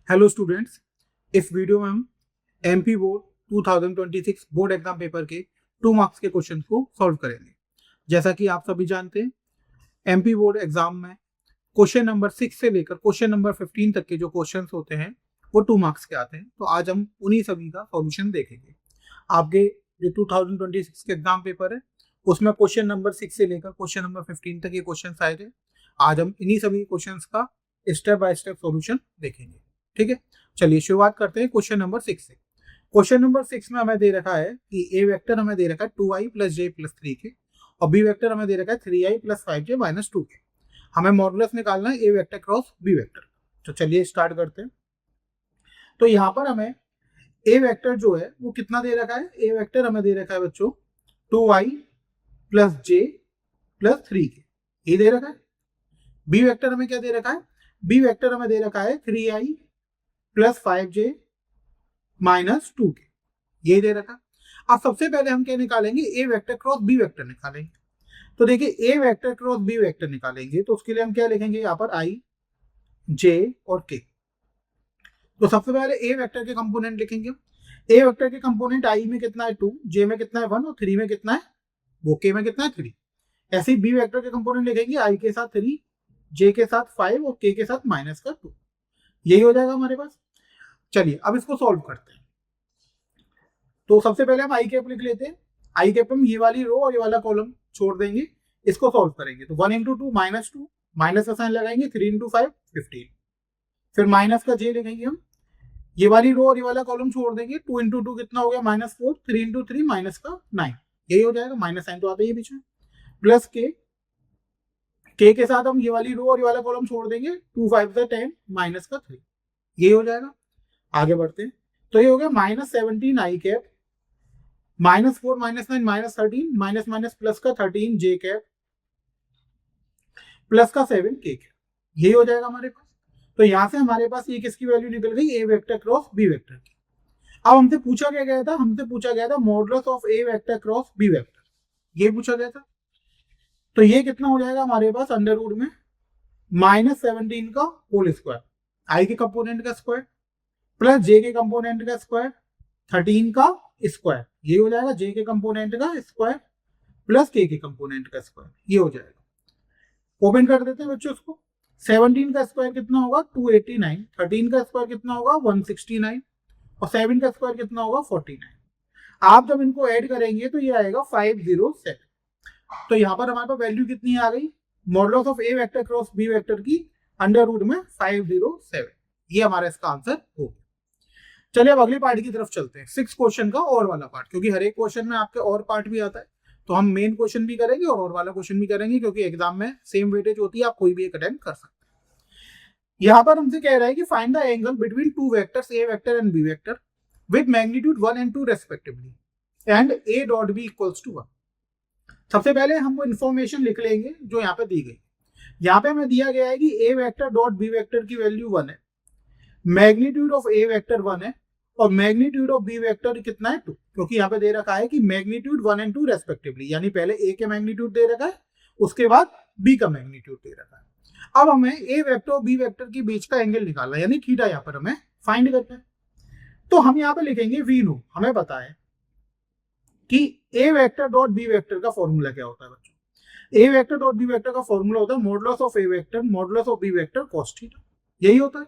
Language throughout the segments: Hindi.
हेलो स्टूडेंट्स, इस वीडियो में हम MP board 2026 board exam paper के 2 मार्क्स के क्वेश्चन को सॉल्व करेंगे। जैसा कि आप सभी जानते हैं, एमपी बोर्ड एग्जाम में क्वेश्चन नंबर 6 से लेकर क्वेश्चन नंबर 15 तक के जो क्वेश्चंस होते हैं वो 2 मार्क्स के आते हैं। तो आज हम उन्हीं सभी का सॉल्यूशन देखेंगे। आपके जो 2026 के एग्जाम पेपर है उसमें क्वेश्चन नंबर 6 से लेकर क्वेश्चन नंबर 15 तक ये क्वेश्चन आए थे। आज हम इन्हीं सभी क्वेश्चंस का स्टेप बाय स्टेप सॉल्यूशन देखेंगे। ठीक है, चलिए शुरुआत करते हैं क्वेश्चन नंबर 6 से। क्वेश्चन नंबर 6 में हमें दे रखा है कि ए वेक्टर हमें दे रखा है 2i प्लस जे प्लस 3k और बी वेक्टर हमें दे रखा है 3i plus 5j minus 2k। हमें मॉडुलस निकालना है a vector cross B vector. तो चलिए स्टार्ट करते हैं। तो यहाँ पर हमें ए वेक्टर जो है वो कितना दे रखा है? ए वेक्टर हमें दे रखा है बच्चों 2i प्लस जे प्लस 3k, ये दे रखा है। बी वेक्टर हमें क्या दे रखा है? बी वेक्टर हमें दे रखा है 3i plus 5j minus 2k, ये दे रखा। अब सबसे पहले हम क्या निकालेंगे? ए वेक्टर क्रॉस बी वेक्टर निकालेंगे। तो देखिए ए वेक्टर क्रॉस बी वेक्टर निकालेंगे तो उसके लिए हम क्या लिखेंगे? यहाँ पर आई, जे और के। तो सबसे पहले ए वेक्टर के कंपोनेंट लिखेंगे। ए वेक्टर के कंपोनेंट आई में कितना है 2, जे में कितना है 1 और 3 में कितना है, वो के में कितना है 3। ऐसे ही बी वेक्टर के कंपोनेंट लिखेंगे, आई के साथ 3, जे के साथ 5 और के साथ माइनस का 2। यही हो जाएगा हमारे पास। चलिए अब इसको सॉल्व करते हैं। तो सबसे पहले हम आई कैप लिख लेते हैं। आई कैप हम ये वाली रो और ये वाला कॉलम छोड़ देंगे, इसको सॉल्व करेंगे। तो 1 इंटू 2 माइनस 2, माइनस का साइन लगाएंगे, 3 इंटू 5 15। फिर माइनस का जे लिखेंगे हम, ये वाली रो और ये वाला कॉलम छोड़ देंगे। 2 इंटू 2 कितना हो गया? माइनस 4, 3 इंटू 3 माइनस का 9, यही हो जाएगा। माइनस साइन तो आता ही है बीच में। प्लस के साथ हम ये वाली रो और ये वाला कॉलम छोड़ देंगे। 2 5 10 माइनस का 3, ये हो जाएगा। आगे बढ़ते हैं। तो ये हो गया minus 17 i cap, minus 4 minus 9 minus 13, minus minus plus का 13 जे कैप, प्लस का 7 के कैप, यही हो जाएगा हमारे पास। तो यहां से हमारे पास ये किसकी वैल्यू निकल गई? ए वेक्टर क्रॉस बी वेक्टर की। अब हमसे पूछा क्या गया था? हमसे पूछा गया था modulus of A vector cross B vector, ये पूछा गया था। तो ये कितना हो जाएगा हमारे पास? अंडर रूट में माइनस 17 का होल स्क्वायर, आई के कंपोनेंट का स्क्वायर प्लस जे के कंपोनेंट का स्क्वायर 13 का स्क्वायर, ये हो जाएगा। जे के कंपोनेंट का स्क्वायर प्लस के कंपोनेंट का स्क्वायर, ये हो जाएगा। ओपन कर देते हैं बच्चों उसको। 17 का स्क्वायर कितना होगा? 289, 13 का स्क्वायर कितना होगा? 169 और 7 का स्क्वायर कितना होगा? 49। आप जब इनको ऐड करेंगे तो ये आएगा 507। तो यहाँ पर हमारे पास वैल्यू कितनी आ गई? Modulus of A vector cross B vector की अंडर रूट में 507, ये हमारा इसका आंसर होगा। चलिए अब अगली पार्ट की तरफ चलते हैं, 6 क्वेश्चन का और वाला पार्ट, क्योंकि हर एक क्वेश्चन में आपके और पार्ट भी आता है। तो हम मेन क्वेश्चन भी करेंगे और वाला क्वेश्चन भी करेंगे, क्योंकि एग्जाम में सेम वेटेज होती है, आप कोई भी एक अटेम्प्ट कर सकते हैं। यहाँ पर हमसे कह रहा है कि find the angle between two vectors A vector and B vector with magnitude 1 and 2 respectively and A dot B equals to 1। सबसे पहले हम वो इन्फॉर्मेशन लिख लेंगे जो यहाँ पे दी गई। यहाँ पे हमें दिया गया है कि A vector dot B vector की वैल्यू 1 है, मैग्नीट्यूड ऑफ ए वेक्टर 1 है और मैग्नीट्यूड ऑफ बी वेक्टर कितना है? 2, क्योंकि यहाँ पे दे रखा है कि मैग्नीट्यूड 1 and 2 रेस्पेक्टिवली, यानी पहले ए के मैग्नीट्यूड दे रखा है, उसके बाद बी का मैग्नीट्यूड दे रखा है। अब हमें ए वेक्टर और बी वेक्टर के बीच का एंगल निकालना है, यानी थीटा यहाँ पर हमें फाइंड करना है। तो हम यहाँ पे लिखेंगे वी नो, हमें पता है कि A vector dot B vector का फॉर्मूला क्या होता है बच्चों। A vector dot B vector का फॉर्मूला होता है modulus of A vector modulus of B vector cos theta, यही होता है।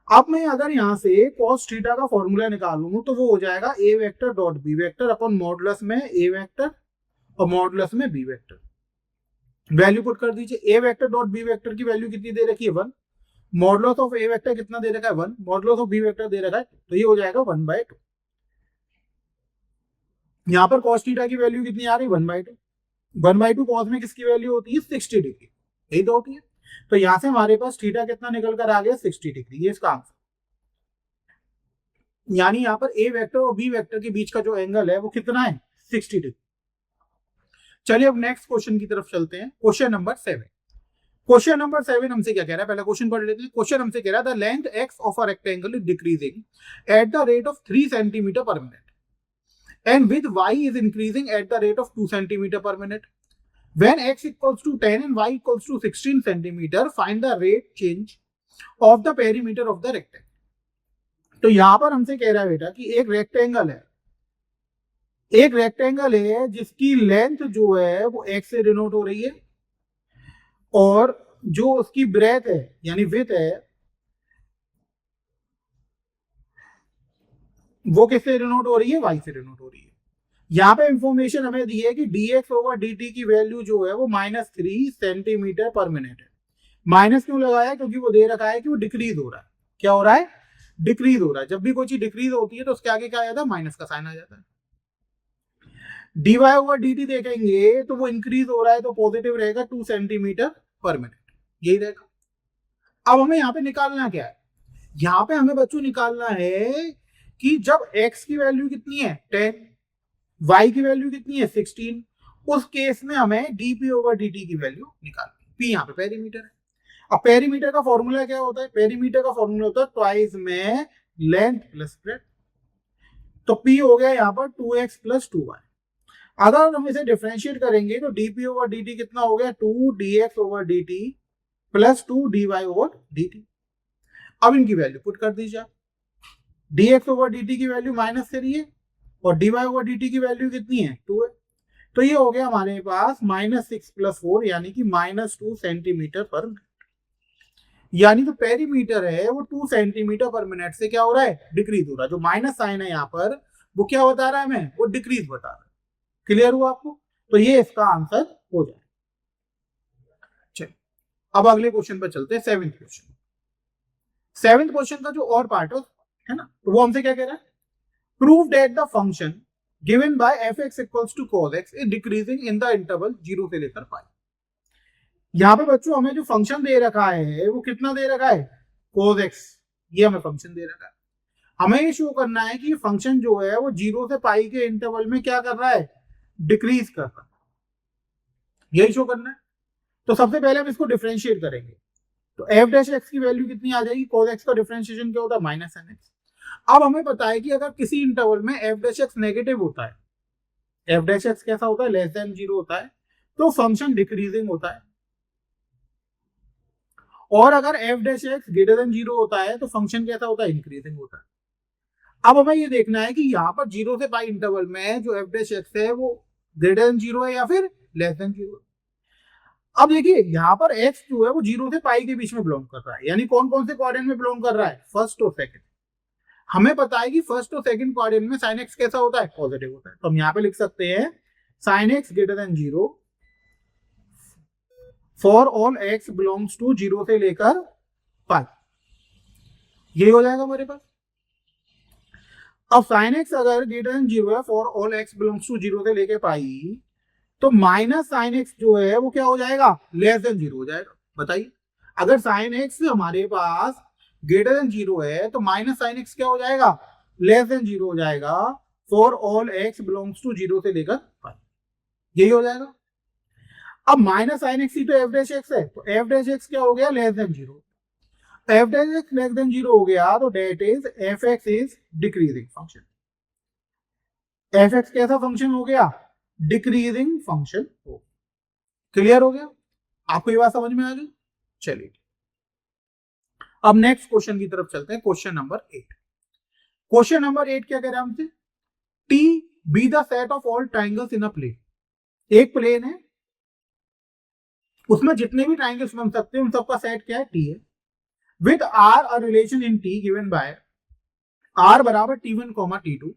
अब मैं अगर यहाँ से कॉस थीटा का फॉर्मूला निकालूंगा तो वो हो जाएगा ए वेक्टर डॉट बी वेक्टर अपन मॉडुलस में ए वेक्टर और मॉडुलस में बी वेक्टर। वैल्यू पुट कर दीजिए। ए वेक्टर डॉट बी वेक्टर की वैल्यू कितनी दे रखी है? 1। मॉडुलस ऑफ ए वेक्टर कितना दे रखा है? 1। मॉडुलस ऑफ बी वेक्टर दे रखा है, तो ये हो जाएगा 1/2। यहाँ पर कॉस थीटा की वैल्यू कितनी आ रही? 1/2। 1/2 कॉस में किसकी वैल्यू होती है? 60 डिग्री, यही तो होती है। तो यहां से हमारे पास थीटा कितना निकल कर आ गया? 60 डिग्री, ये इसका आंसर। यानी यहाँ पर ए वेक्टर और बी वेक्टर के बीच का जो एंगल है वो कितना है? 60 डिग्री। चलिए अब नेक्स्ट क्वेश्चन की तरफ चलते हैं। Question number 7। क्वेश्चन नंबर 7 हमसे क्या कह रहा है? पहला क्वेश्चन पढ़ लेते हैं। क्वेश्चन हमसे कह रहा है the length x of a rectangle is decreasing at the rate of 3 centimetre पर minute and with y is increasing at the rate of 2 centimeter per minute. When x equals to 10 and y equals to 16 centimeter, find the rate change of the perimeter of the rectangle. तो यहां पर हमसे कह रहा है बेटा कि एक रेक्टेंगल है जिसकी लेंथ जो है वो x से डिनोट हो रही है, और जो उसकी ब्रेथ है यानी विड्थ है वो किससे डिनोट हो रही है, y से डिनोट हो रही है। यहाँ पे इंफॉर्मेशन हमें दी है कि dx ओवर dt की वैल्यू जो है वो -3 सेंटीमीटर पर मिनट है। माइनस क्यों लगाया है, क्योंकि वो दे रखा है कि वो डिक्रीज हो रहा है। क्या हो रहा है, डिक्रीज हो रहा है। जब भी कोई चीज डिक्रीज होती है तो उसके आगे क्या आ जाता है, माइनस का साइन आ जाता है। dy ओवर dt देखेंगे तो वो इंक्रीज हो रहा है तो पॉजिटिव रहेगा 2 सेंटीमीटर पर मिनट, यही रहेगा। अब हमें यहाँ पे निकालना क्या है, यहाँ पे हमें बच्चों निकालना है कि जब x की वैल्यू कितनी है 10, y की वैल्यू कितनी है 16, उस केस में हमें dp ओवर dt की वैल्यू निकालनी है। p यहाँ पे पेरीमीटर है। अब पेरीमीटर का फॉर्मूला क्या होता है, पेरीमीटर का फॉर्मूला होता है ट्वाइस में लेंथ प्लस ब्रेड्थ। तो p हो गया यहाँ पर 2x प्लस 2y। अगर हम इसे डिफरेंशिएट करेंगे तो dp ओवर dt कितना हो गया, 2dx over dt plus 2dy over dt। अब इनकी वैल्यू पुट कर दीजिए। dx ओवर dt की वैल्यू -3 है और dy ओवर dt की वैल्यू कितनी है 2 है। तो ये हो गया हमारे पास -6 + 4 यानी कि -2 सेंटीमीटर पर मिनट। यानी तो पेरीमीटर है वो 2 सेंटीमीटर पर मिनट से क्या हो रहा है, डिक्रीज हो रहा है। जो माइनस साइन है यहाँ पर वो क्या बता रहा है हमें, वो डिक्रीज बता रहा है। क्लियर हुआ आपको, तो ये इसका आंसर हो जाए। चलिए अब अगले क्वेश्चन पर चलते हैं, सेवेंथ क्वेश्चन। सेवेंथ क्वेश्चन का जो और पार्ट है ना, तो वो हमसे क्या कह रहा है, prove that the function given by fx equals to cos x is decreasing in the interval 0 से लेकर पाई। यहाँ पे बच्चों हमें जो फंक्शन दे रखा है वो कितना दे रखा है, cos x, ये हमें फंक्शन दे रखा है। हमें ये शो करना है कि फंक्शन जो है वो 0 से पाई के इंटरवल में क्या कर रहा है, डिक्रीज कर रहा है, यही शो करना है। तो सबसे पहले हम इसको डिफरेंशिएट करेंगे। तो f डैश x की वैल्यू कितनी आ जाएगी, cos x का डिफरेंशिएशन क्या होता है, -nx। अब हमें पता है कि अगर किसी इंटरवल में f डैश x नेगेटिव होता है, f डैश x कैसा होता है, लेस देन 0 होता है, तो फंक्शन डिक्रीजिंग होता है। और अगर f dash x greater than 0 होता है तो फंक्शन कैसा होता है, इंक्रीजिंग होता है। अब हमें ये देखना है कि यहाँ पर 0 से पाई इंटरवल में जो f डैश x है वो ग्रेटर देन 0 है या फिर लेस देन 0। अब देखिए यहाँ पर x जो है वो 0 से पाई के बीच में बिलोंग कर रहा है, यानी कौन कौन से क्वाड्रेंट में बिलोंग कर रहा है, फर्स्ट और सेकंड। हमें पता है कि फर्स्ट और सेकंड क्वाड्रेंट में sin x कैसा होता है, पॉजिटिव होता है। तो हम यहाँ पे लिख सकते हैं sin x greater than 0 for all x belongs to 0 से लेकर पाई, यही हो जाएगा हमारे पास। अब sin x अगर ग्रेटर देन 0 है for all x belongs to 0 से लेकर पाई, तो माइनस sin x जो है वो क्या हो जाएगा, लेस देन 0 हो जाएगा। बताइए, अगर sin x हमारे पास ग्रेटर देन 0 है तो माइनस sin x क्या हो जाएगा, लेस देन 0 हो जाएगा for all x belongs to 0 से लेकर पाई, यही हो जाएगा। अब माइनस sin x ही तो f डैश x है, तो f डैश x क्या हो गया, less than 0। f dash x less than 0 हो गया तो that is fx is decreasing function. fx कैसा फंक्शन हो गया, डिक्रीजिंग फंक्शन हो। क्लियर हो गया, आपको ये बात समझ में आ गई। चलिए अब नेक्स्ट क्वेश्चन की तरफ चलते हैं, क्वेश्चन नंबर 8। क्वेश्चन नंबर 8 क्या कह रहा है हमसे, T be the set of all triangles in a plane. एक प्लेन है, उसमें जितने भी ट्राइंगल्स बन सकते हैं उन सबका सेट क्या है, टी है। With R a relation in T given by R बराबर T1, T2,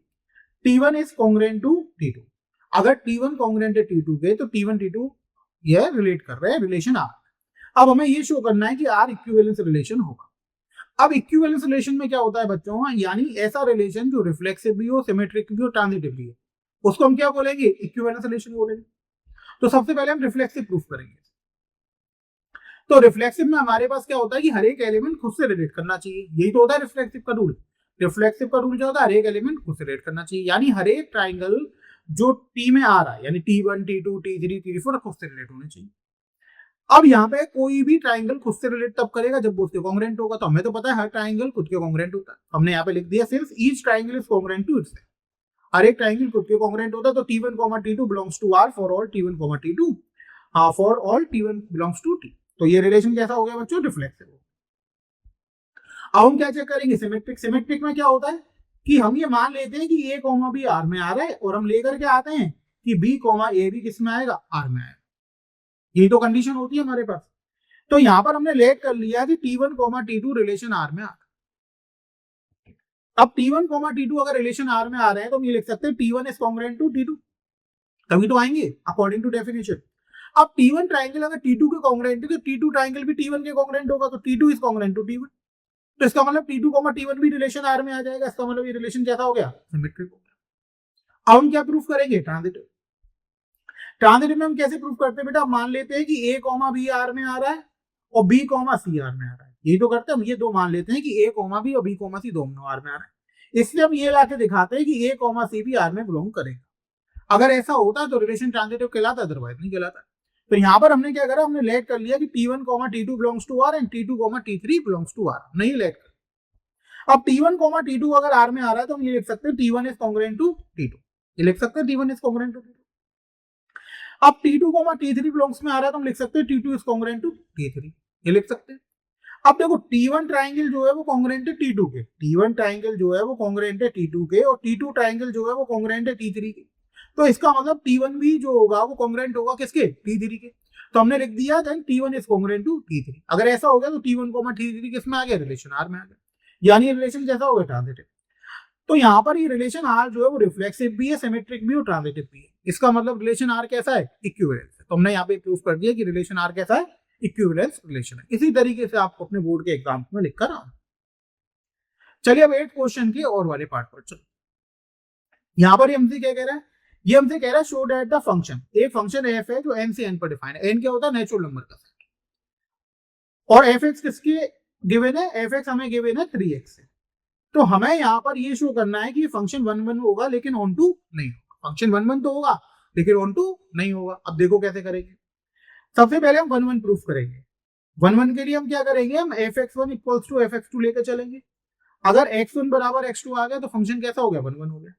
T1 is congruent to T2। अगर T1 कॉन्ग्रुएंट है T2 के तो T1 T2 ये रिलेट कर रहे हैं, रिलेशन आर। अब हमें ये शो करना है कि आर इक्विवेलेंस रिलेशन होगा। अब इक्विवेलेंस रिलेशन में क्या होता है बच्चों, यानी ऐसा रिलेशन जो रिफ्लेक्सिव भी हो, सिमेट्रिक भी हो, ट्रांजिटिव भी हो, उसको हम क्या बोलेंगे, इक्विवेलेंस रिलेशन बोलेंगे। तो सबसे पहले हम रिफ्लेक्सिव प्रूफ करेंगे। तो रिफ्लेक्सिव में हमारे पास क्या होता है कि हर एक एलिमेंट खुद से रिलेट करना चाहिए, यही तो होता है रिफ्लेक्सिव का रूल। रिफ्लेक्सिव का रूल क्या होता है, हर एक एलिमेंट खुद से रिलेट करना चाहिए, यानी हर एक ट्राइंगल जो टी में आ रहा है, यानी T1, T2, T3, T4 खुद से रिलेट होने चाहिए। अब यहाँ पे कोई भी ट्राइंगल खुद से रिलेट तब करेगा जब वो उसके कॉन्ग्रुएंट होगा। तो हमें तो पता है हर ट्राइंगल खुद के कॉन्ग्रुएंट होता है, हमने यहाँ पे लिख दिया since each triangle is congruent to itself. हर एक ट्राइंगल खुद के कॉन्ग्रुएंट होता है। तो T1, T2 belongs to R for all T1, T2 for all T1 belongs to T। तो ये रिलेशन कैसा हो गया बच्चों, रिफ्लेक्सिव। अब हम क्या चेक करेंगे, सिमेट्रिक। सिमेट्रिक में क्या होता है कि हम ये मान लेते हैं कि ए कॉमा बी आर में आ रहा है, और हम लेकर के आते हैं कि बी कॉमा ए भी किस में आएगा, आर में आएगा। यही तो कंडीशन होती है हमारे पास। तो यहां पर हमने लेट कर लिया कि T1 comma T2 relation are में आ रहा है। अब T1 कॉमा T2 अगर रिलेशन आर में आ रहे हैं तो हम ये लिख सकते हैं T1 is congruent to T2, तभी तो आएंगे अकॉर्डिंग टू डेफिनेशन। अब T1 ट्राइंगल अगर T2 के कॉन्ग्रुएंट है तो T2 ट्राइंगल भी T1 के कॉन्ग्रुएंट होगा, तो T2 is congruent to T1। तो इसका मतलब T2 कॉमा T1 भी रिलेशन आर में आ जाएगा। इसका मतलब ये रिलेशन कैसा हो गया, सिमेट्रिक हो गया। अब हम क्या प्रूफ करेंगे, ट्रांजिटिव। ट्रांजिटिव में हम कैसे प्रूफ करते हैं बेटा, मान लेते हैं कि ए कॉमा बी आर में आ रहा है और बी कॉमा सी आर में आ रहा है। यही तो करते हैं हम, ये दो मान लेते हैं कि ए कॉमा बी और बी कॉमा सी दोनों आर में आ रहा है। इसलिए हम ये लाके दिखाते हैं कि ए कॉमा सी भी आर में बिलोंग करेगा। अगर ऐसा होता तो रिलेशन ट्रांजिटिव कहलाता, अदरवाइज नहीं कहलाता। तो यहाँ पर हमने क्या करा, हमने लेट कर लिया कि T1 comma T2 belongs to R and T2 comma T3 belongs to R, नहीं लेट कर। अब T1 कॉमा T2 अगर आर में आ रहा है तो हम ये लिख सकते हैं T1 is congruent to T2, ये लिख सकते हैं T1 is congruent to T2। अब T2 कॉमा T3 बिलोंग्स में आ रहा है तो हम लिख सकते हैं T2 is congruent to T3, ये लिख सकते हैं। अब देखो T1 ट्राइंगल जो है वो कॉन्ग्रुएंट है T2 के, T1 ट्राइंगल जो है वो कॉन्ग्रुएंट है T2 के, और T2 ट्राइंगल जो है वो कॉन्ग्रुएंट है T3 के। तो इसका मतलब T1 भी जो होगा वो कॉन्ग्रुएंट होगा किसके, T3 के। तो हमने लिख दिया then T1 is congruent to T3। अगर ऐसा हो गया तो T1 कॉमा T3 किस में आ गया, रिलेशन आर में आ गया, यानी रिलेशन कैसा होगा, ट्रांजिटिव। तो यहाँ पर ये रिलेशन आर जो है वो रिफ्लेक्सिव भी है, सिमेट्रिक भी और ट्रांजिटिव भी है। इसका मतलब रिलेशन आर कैसा है, इक्विवेलेंस है। तो हमने यहाँ पे प्रूफ कर दिया कि रिलेशन आर कैसा है, इक्विवेलेंस रिलेशन है। इसी तरीके से आपको अपने बोर्ड के एग्जाम में लिखकर आना। चलिए अब 8 क्वेश्चन के और वाले पार्ट पर चलो। यहाँ पर हमसे क्या कह रहा है, ये हमसे कह रहा है शो दैट द फंक्शन, एक फंक्शन एफ है जो एन से एन पर डिफाइन है। एन क्या होता है, नेचुरल नंबर का सेट, और एफ एक्स किसके गिवन है, एफ एक्स हमें गिवन है 3x से। तो हमें यहाँ पर ये शो करना है कि फंक्शन 1 1 होगा लेकिन ऑन टू नहीं होगा। फंक्शन 1 1 तो होगा लेकिन ऑन टू नहीं होगा। अब देखो कैसे करेंगे। सबसे पहले हम 1 1 प्रूफ करेंगे। 1 1 के लिए हम क्या करेंगे, हम fx1 इक्वल्स टू fx2 लेकर चलेंगे। अगर x1 बराबर x2 आ गया तो फंक्शन कैसा हो गया, 1 1 हो गया।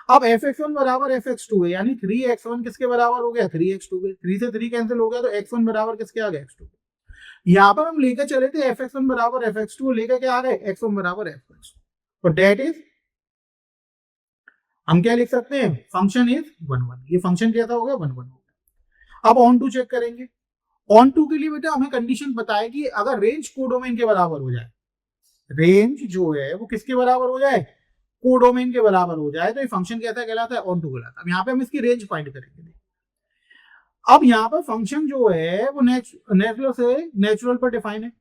अब fx1 बराबर fx2 है, यानी 3x1 किसके बराबर हो गया, 3x2 के। 3 से 3 कैंसिल हो गया तो x1 बराबर किसके आ गया, x2 के। यहाँ पर हम लेकर चले थे fx1 बराबर fx2, लेकर क्या आ गए, x1 बराबर fx2। तो डेट इज, हम क्या लिख सकते हैं, फंक्शन इज 1 1। ये फंक्शन कैसा हो गया, 1 1 हो गया। अब ऑन टू चेक करेंगे। ऑन टू के लिए बेटा हमें कंडीशन बताए कि अगर रेंज कोडोमेन के बराबर हो जाए, रेंज जो है वो किसके बराबर हो जाए, कोडोमेन के बराबर हो जाए, तो ये फंक्शन कैसा कहलाता है, ऑन टू कहलाता है। अब यहाँ पे हम इसकी रेंज फाइंड करेंगे। अब यहाँ पर फंक्शन जो है वो नेचुरल से नेचुरल पर डिफाइन है।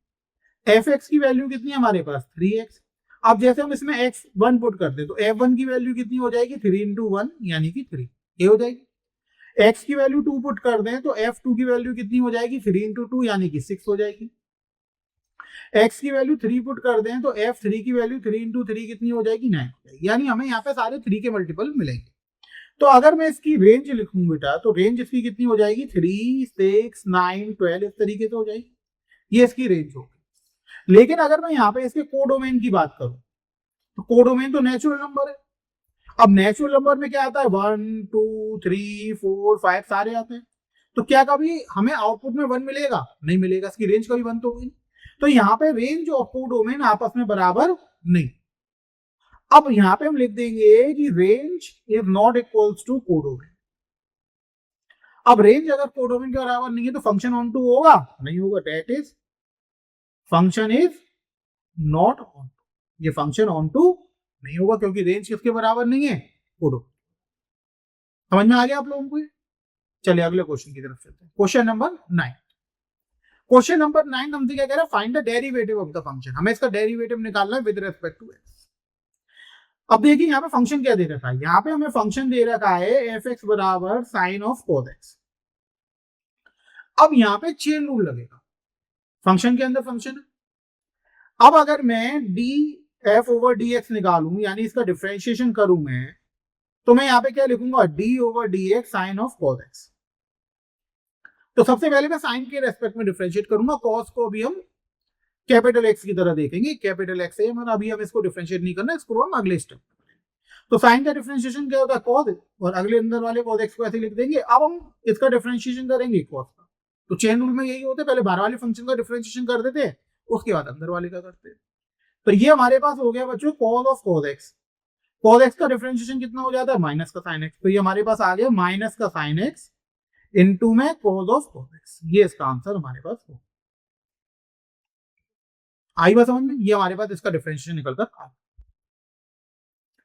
एफ एक्स की वैल्यू कितनी है हमारे पास, 3x। अब जैसे हम इसमें x1 पुट करते हैं तो f1 की वैल्यू कितनी हो जाएगी, 3 इंटू 1 यानी कि 3, ये हो जाएगी। x की वैल्यू 2 पुट कर दें तो f2 की वैल्यू कितनी हो जाएगी, 3 इंटू 2 यानी कि 6 हो जाएगी। x की वैल्यू 3 पुट कर दें तो f3 की वैल्यू 3 इंटू 3 कितनी हो जाएगी, 9 हो जाएगी। यानी हमें यहाँ पे सारे 3 के मल्टीपल मिलेंगे। तो अगर मैं इसकी रेंज लिखूं बेटा तो रेंज इसकी कितनी हो जाएगी, 3 6 9 12 इस तरीके से हो जाएगी, ये इसकी रेंज होगी। लेकिन अगर मैं यहाँ पे इसके कोडोमेन की बात करूं तो कोडोमेन तो नेचुरल नंबर है। अब नेचुरल नंबर में क्या आता है, 1 2 3 4 5 सारे आते हैं। तो क्या कभी हमें आउटपुट में 1 मिलेगा, नहीं मिलेगा, इसकी रेंज कभी 1 तो होगी। तो यहाँ पे रेंज और कोडोमेन आपस में बराबर नहीं। अब यहाँ पे हम लिख देंगे कि range is not equals to codomain. अब रेंज अगर कोडोमेन के बराबर नहीं है तो फंक्शन ऑन टू होगा, नहीं होगा। That is function is not onto, ये फंक्शन ऑन टू नहीं होगा क्योंकि रेंज किसके बराबर नहीं है, कोडोमेन। समझ में आ गया आप लोगों को। चलिए अगले क्वेश्चन की तरफ चलते हैं। Question number 9। क्वेश्चन नंबर 9 हमसे क्या कह रहा है, find the derivative of the function. हमें इसका डेरिवेटिव निकालना है विद रेस्पेक्ट टू एक्स। अब देखिए यहाँ पे फंक्शन क्या दे रखा है, यहाँ पे हमें फंक्शन दे रखा है एफ एक्स बराबर साइन ऑफ कॉस एक्स। अब यहाँ पे चेन रूल लगेगा, फंक्शन के अंदर फंक्शन है। अब अगर मैं D F over d x निकालूं यानी इसका डिफरेंशिएशन करूं मैं, तो मैं यहाँ पे क्या लिखूंगा, d over d x sine of cos x. तो सबसे पहले मैं साइन के रेस्पेक्ट में डिफरेंशिएट करूंगा, कॉस को अभी हम कैपिटल एक्स की तरह देखेंगे। कैपिटल एक्स है मतलब अभी हम इसको डिफरेंशिएट नहीं करना, इसको हम अगले स्टेप। तो साइन का डिफरेंशिएशन क्या होता है, कॉस, और अगले अंदर वाले कॉस एक्स को ऐसे लिख देंगे। अब हम इसका डिफरेंशिएशन करेंगे कॉस का। तो चेन रूल में यही होता है, पहले बाहर वाले फंक्शन का डिफरेंशिएशन कर देते हैं, उसके बाद अंदर वाले का करते हैं। तो ये हमारे पास हो गया बच्चों cos of cos x। cos x का डिफरेंशिएशन कितना हो जाता है, माइनस का sin x। तो ये हमारे पास आ गया माइनस का sin x इनटू में cos ऑफ cos x। ये इसका आंसर हमारे पास हो। आई बात समझ में, ये हमारे पास इसका डिफरेंशिएशन निकल कर आ।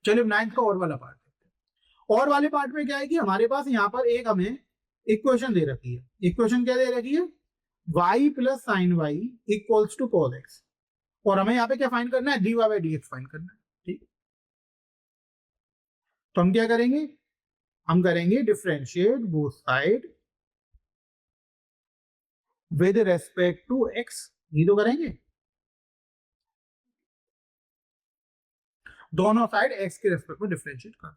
चलिए 9th का और वाला पार्ट देखते हैं। और वाले पार्ट में क्या है कि हमारे पास यहाँ पर एक हमें इक्वेशन दे रखी है। इक्वेशन क्या दे रखी है, y plus sine y equals to cos x, और हमें यहाँ पे क्या फाइंड करना है, dy बाई dx फाइंड करना है। ठीक, तो हम क्या करेंगे, हम करेंगे differentiate both side with respect to x। ये तो करेंगे, दोनों साइड x के रेस्पेक्ट में डिफरेंशिएट कर।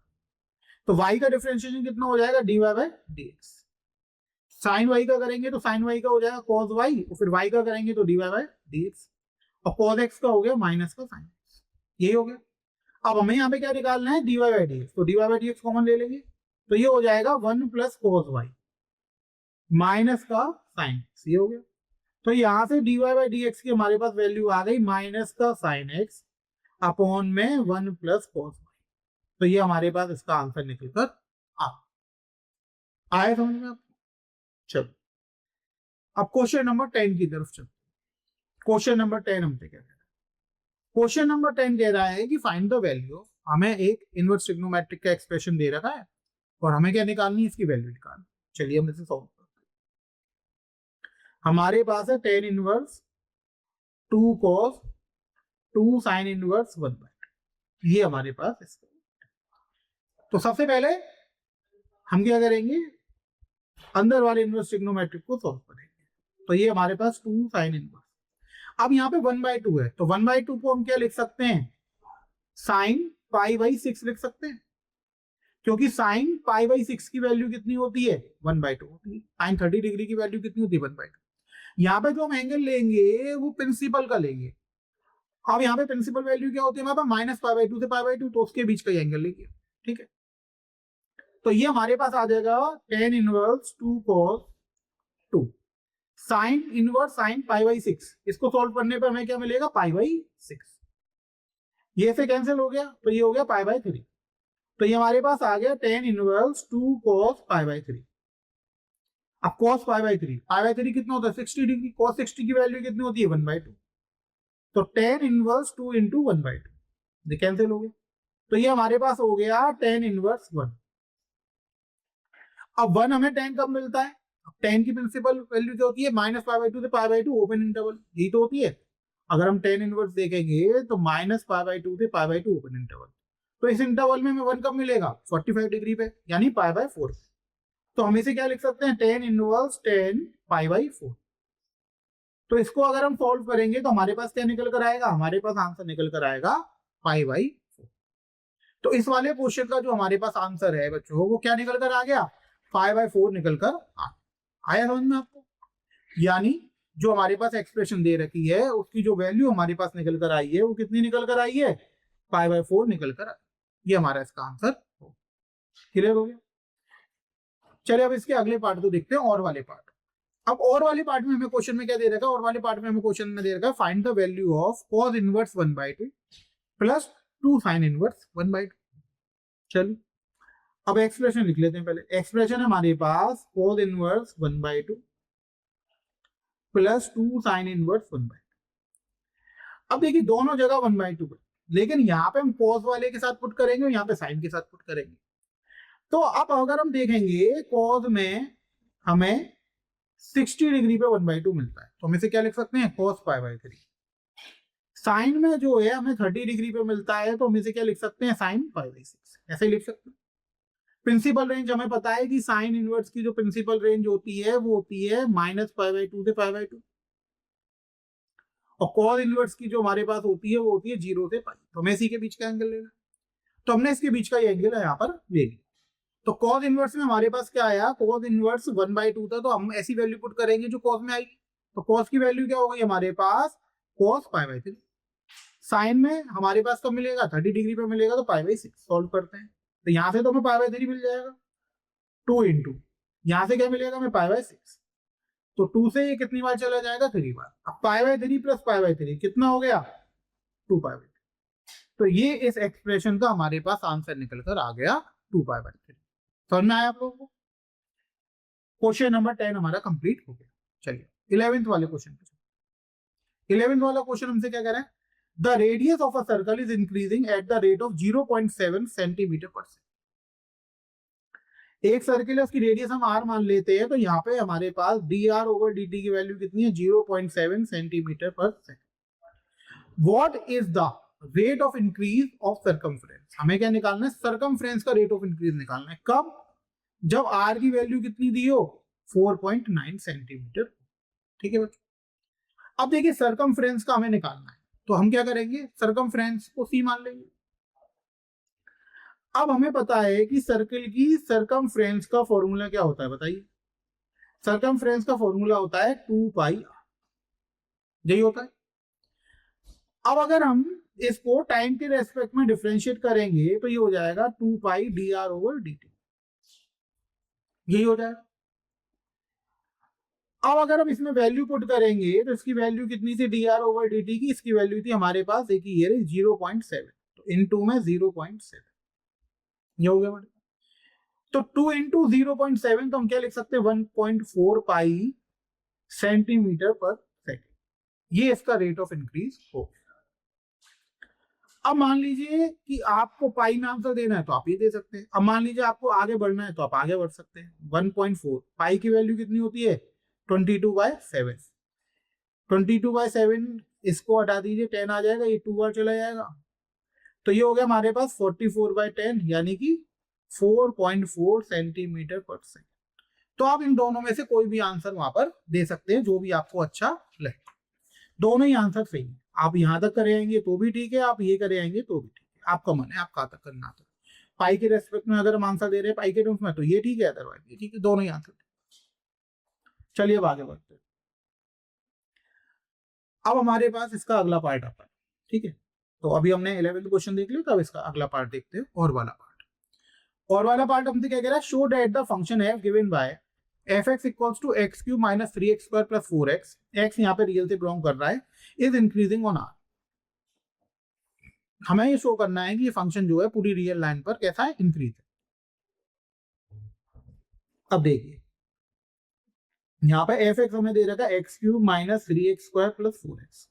तो y का डिफरेंशिएशन कितना हो जाएगा, dy by dx। Sine y का करेंगे तो साइन y का हो जाएगा cos y, और फिर y का करेंगे तो dy बाई dx, और cos x का हो गया माइनस का sin x। यही हो गया। अब हमें यहाँ पे क्या निकालना है, dy बाई dx। तो dy बाई dx कॉमन ले लेंगे, तो ये हो जाएगा 1 प्लस cos y माइनस का sin x। ये हो गया। तो यहाँ से dy बाई dx की हमारे पास वैल्यू आ गई माइनस का sin x अपॉन में 1 प्लस cos y। तो ये हमारे पास इसका आंसर निकल कर आया समझ में आपको। चलो अब क्वेश्चन नंबर 10 की तरफ चलते। क्वेश्चन नंबर 10 हमसे क्या कह रहा है, क्वेश्चन नंबर 10 कह रहा है कि फाइंड द वैल्यू। हमें एक इनवर्स ट्रिग्नोमेट्रिक का एक्सप्रेशन दे रखा है और हमें क्या निकालनी है, इसकी वैल्यू निकालनी। चलिए हम इसे सॉल्व करते हैं। हमारे पास है tan inverse 2 cos 2 sin inverse 1/2। ये हमारे पास इसका। तो सबसे पहले हम क्या करेंगे, अंदर वाले इनवर्स ट्रिग्नोमेट्रिक को सॉल्व करेंगे। तो ये हमारे पास 2 sin इनवर्स। अब यहाँ पे 1/2 है, तो 1/2 को हम क्या लिख सकते हैं, sin π/6 लिख सकते हैं, क्योंकि sin π/6 की वैल्यू कितनी होती है, 1/2 होती है। sin 30 डिग्री की वैल्यू कितनी होती है, 1/2। यहाँ पे जो हम एंगल लेंगे वो प्रिंसिपल का लेंगे। अब यहाँ पे प्रिंसिपल वैल्यू क्या होती है हमारे पास, माइनस π/2 से π/2, तो उसके बीच का एंगल लेंगे। ठीक है, तो ये हमारे पास आ जाएगा tan inverse 2 cos 2 sin inverse sin π/6। इसको सॉल्व करने पर हमें क्या मिलेगा, π/6। ये से कैंसिल हो गया, तो ये हो गया π/3। तो ये हमारे पास आ गया tan इनवर्स 2 cos π/3। अब cos π/3 कितना होता है, 60 डिग्री। cos 60 की वैल्यू कितनी होती है, 1/2। तो tan इनवर्स 2 इंटू 1/2, ये कैंसिल हो गया। तो ये हमारे पास हो गया tan इनवर्स 1। अब 1 हमें tan कब मिलता है, tan की प्रिंसिपल वैल्यू क्या होती है, माइनस π/2 से π/2 ओपन इंटरवल, यही तो होती है। अगर हम tan इनवर्स देखेंगे तो माइनस π/2 से π/2 ओपन इंटरवल। तो इस इंटरवल में हमें 1 कब मिलेगा, 45 डिग्री पे, यानी π/4। तो हम इसे क्या लिख सकते हैं, tan इनवर्स tan π/4। तो इसको अगर हम सॉल्व करेंगे तो हमारे पास क्या निकल कर आएगा, हमारे पास आंसर निकल कर आएगा π/4। तो इस वाले क्वेश्चन का जो हमारे पास आंसर है बच्चों, वो क्या निकल कर आ गया, 5/4 निकल कर आया समझ में आपको। यानी जो हमारे पास एक्सप्रेशन दे रखी है उसकी जो वैल्यू हमारे पास निकल कर आई है वो कितनी निकल कर आई है, 5/4 निकल कर आई। ये हमारा इसका आंसर हो। क्लियर हो गया। चलिए अब इसके अगले पार्ट को देखते हैं, और वाले पार्ट। अब और वाले पार्ट में हमें क्वेश्चन में क्या दे रखा है, और वाले पार्ट में हमें क्वेश्चन में दे रखा है find the value of cos inverse 1/2 plus 2 sin inverse 1/2। चलिए अब एक्सप्रेशन लिख लेते हैं। पहले एक्सप्रेशन है हमारे पास cos inverse 1/2 plus 2 sin inverse 1/2। अब देखिए दोनों जगह 1/2 है, लेकिन यहाँ पे हम cos वाले के साथ पुट करेंगे और यहाँ पे sin के साथ पुट करेंगे। तो अब अगर हम देखेंगे cos में हमें 60 डिग्री पे 1/2 मिलता है, तो हम इसे क्या लिख सकते हैं, cos π/3। साइन में जो है हमें 30 डिग्री पे मिलता है, तो हम इसे क्या लिख सकते हैं, sin π/6। ऐसे ही लिख सकते हैं। प्रिंसिपल रेंज हमें पता है कि साइन इनवर्स की जो प्रिंसिपल रेंज होती है वो होती है माइनस π/2 से π/2, और cos इनवर्स की जो हमारे पास होती है वो होती है 0 से π। तो हमें इसी के बीच का एंगल लेना, तो हमने इसके बीच का एंगल यहाँ पर ले लिया। तो cos इनवर्स में हमारे पास क्या आया, cos इनवर्स 1/2 था, तो हम ऐसी वैल्यू पुट करेंगे जो cos में आएगी। तो cos की वैल्यू क्या हो गई हमारे पास, cos π/3। साइन में हमारे पास कब मिलेगा, 30 डिग्री पे मिलेगा, तो π/6। सॉल्व करते हैं, तो यहाँ से तो हमें π/3 मिल जाएगा, 2 इंटू यहाँ से क्या मिलेगा हमें, π/6। तो 2 से ये कितनी बार चला जाएगा, 3 बार। अब π/3 प्लस π/3 कितना हो गया, 2 पाई बाई 3। तो ये इस एक्सप्रेशन का हमारे पास आंसर निकल कर आ गया 2 पाई बाई 3। समझ में आया आप लोगों को? क्वेश्चन नंबर 10 हमारा कंप्लीट हो गया। चलिए 11th वाले क्वेश्चन पे। 11th वाला क्वेश्चन हमसे क्या कह रहा है? The radius of a circle is increasing at the rate of 0.7 centimetre पर सेकेंड। एक सर्किल है, उसकी रेडियस हम r मान लेते हैं, तो यहाँ पे हमारे पास dr ओवर dt की वैल्यू कितनी है? 0.7 सेंटीमीटर पर second. What is the rate of increase of circumference? हमें क्या निकालना है? सर्कमफ्रेंस का रेट ऑफ इंक्रीज निकालना है। कब? जब r की वैल्यू कितनी दी हो? 4.9 सेंटीमीटर। ठीक है बच्चों। अब देखिए सर्कमफ्रेंस का हमें निकालना है, तो हम क्या करेंगे? सर्कमफ्रेंस को c मान लेंगे। अब हमें पता है कि सर्किल की सर्कमफ्रेंस का फॉर्मूला क्या होता है, बताइए। सर्कमफ्रेंस का फॉर्मूला होता है 2 पाई r, यही होता है। अब अगर हम इसको टाइम के रेस्पेक्ट में डिफरेंशिएट करेंगे तो ये हो जाएगा 2 पाई dr ओवर dt, यही हो जाएगा। अब अगर हम इसमें वैल्यू पुट करेंगे तो इसकी वैल्यू कितनी थी dr ओवर dt की? इसकी वैल्यू थी हमारे पास, एक ही है 0.7, तो इनटू में 0.7, ये हो गया हमारे। तो 2 इंटू 0.7 तो हम क्या लिख सकते हैं? 1.4 पाई सेंटीमीटर पर सेकेंड। ये इसका रेट ऑफ इंक्रीज हो। अब मान लीजिए कि आपको पाई में आंसर देना है तो आप ये दे सकते हैं। अब मान लीजिए आपको आगे बढ़ना है तो आप आगे बढ़ सकते हैं। 1.4 पाई की वैल्यू कितनी होती है? 22/7। 22/7 इसको हटा दीजिए, 10 आ जाएगा, ये 2 बार चला जाएगा, तो ये हो गया हमारे पास 44/10, यानी कि 4.4 सेंटीमीटर पर सेकेंड। तो आप इन दोनों में से कोई भी आंसर वहां पर दे सकते हैं, जो भी आपको अच्छा लगे। दोनों ही आंसर सही है। आप यहां तक करे आएंगे तो भी ठीक है, आप ये करे आएंगे तो भी ठीक है, आपका मन है आप कहां तक करना आता है। पाई के रेस्पेक्ट में अगर हम आंसर दे रहे हैं पाई के टर्म्स में तो ये ठीक है, अदरवाइज ये ठीक है, दोनों ही आंसर। चलिए अब आगे बढ़ते हैं। अब हमारे पास इसका अगला पार्ट आता है, ठीक है। तो अभी हमने 11th क्वेश्चन देख लिया, तो अब इसका अगला पार्ट देखते हैं, और वाला पार्ट। और वाला पार्ट हमसे क्या कह रहा है? Show that the function f given by fx equals to x cube minus 3x square plus 4x, x यहाँ पे रियल से बिलोंग कर रहा है, इज इंक्रीजिंग ऑन r। हमें ये शो करना है कि ये फंक्शन जो है पूरी रियल लाइन पर कैसा है? इंक्रीज है। अब देखिए यहाँ पे fx हमें दे रखा है x cube minus 3x square plus 4x।